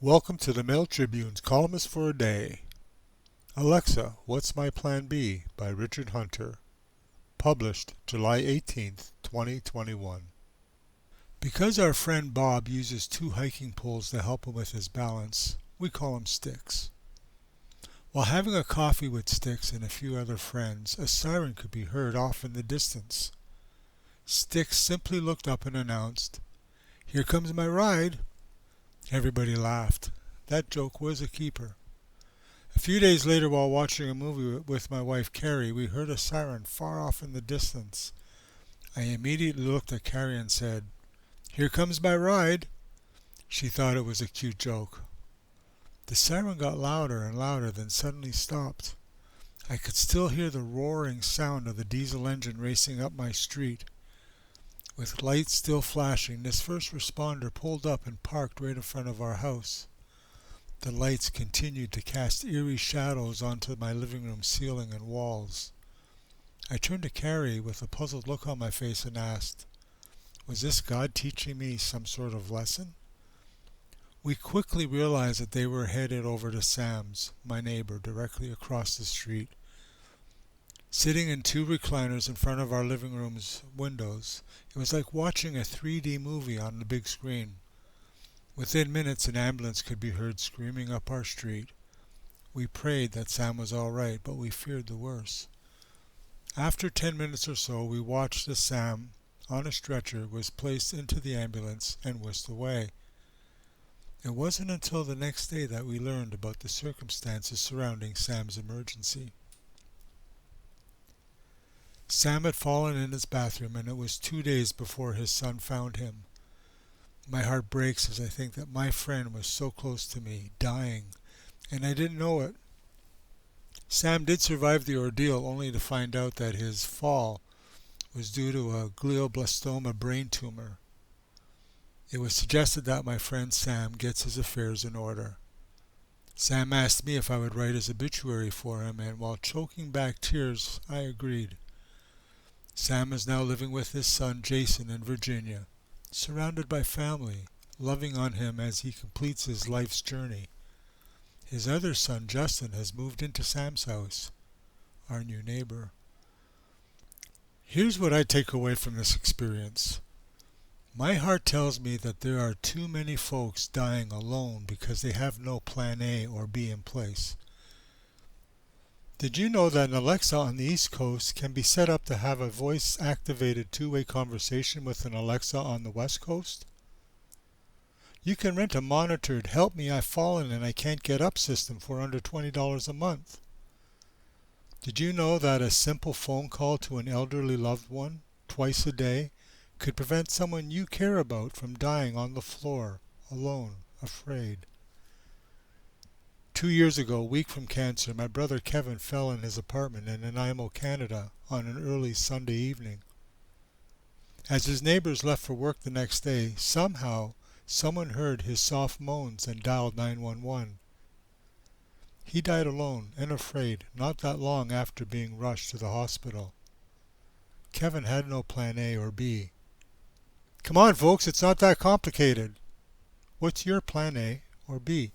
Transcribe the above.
Welcome to the Mail Tribune's Columnist for a Day. Alexa, What's My Plan B? By Richard Hunter. Published July 18th, 2021. Because our friend Bob uses two hiking poles to help him with his balance, we call him Sticks. While having a coffee with Sticks and a few other friends, a siren could be heard off in the distance. Sticks simply looked up and announced, "Here comes my ride." Everybody laughed. That joke was a keeper. A few days later, while watching a movie with my wife Carrie, we heard a siren far off in the distance. I immediately looked at Carrie and said, "Here comes my ride." She thought it was a cute joke. The siren got louder and louder, then suddenly stopped. I could still hear the roaring sound of the diesel engine racing up my street. With lights still flashing, this first responder pulled up and parked right in front of our house. The lights continued to cast eerie shadows onto my living room ceiling and walls. I turned to Carrie with a puzzled look on my face and asked, "Was this God teaching me some sort of lesson?" We quickly realized that they were headed over to Sam's, my neighbor, directly across the street. Sitting in two recliners in front of our living room's windows, it was like watching a 3D movie on the big screen. Within minutes, an ambulance could be heard screaming up our street. We prayed that Sam was all right, but we feared the worst. After 10 minutes or so, we watched as Sam, on a stretcher, was placed into the ambulance and whisked away. It wasn't until the next day that we learned about the circumstances surrounding Sam's emergency. Sam had fallen in his bathroom, and it was 2 days before his son found him. My heart breaks as I think that my friend was so close to me, dying, and I didn't know it. Sam did survive the ordeal, only to find out that his fall was due to a glioblastoma brain tumor. It was suggested that my friend Sam gets his affairs in order. Sam asked me if I would write his obituary for him, and while choking back tears, I agreed. Sam is now living with his son Jason in Virginia, surrounded by family, loving on him as he completes his life's journey. His other son Justin has moved into Sam's house, our new neighbor. Here's what I take away from this experience. My heart tells me that there are too many folks dying alone because they have no plan A or B in place. Did you know that an Alexa on the East Coast can be set up to have a voice-activated two-way conversation with an Alexa on the West Coast? You can rent a monitored "Help me, I've fallen and I can't get up" system for under $20 a month. Did you know that a simple phone call to an elderly loved one, twice a day, could prevent someone you care about from dying on the floor, alone, afraid? 2 years ago, weak from cancer, my brother Kevin fell in his apartment in Nanaimo, Canada, on an early Sunday evening. As his neighbors left for work the next day, somehow someone heard his soft moans and dialed 911. He died alone and afraid not that long after being rushed to the hospital. Kevin had no plan A or B. Come on, folks, it's not that complicated. What's your plan A or B?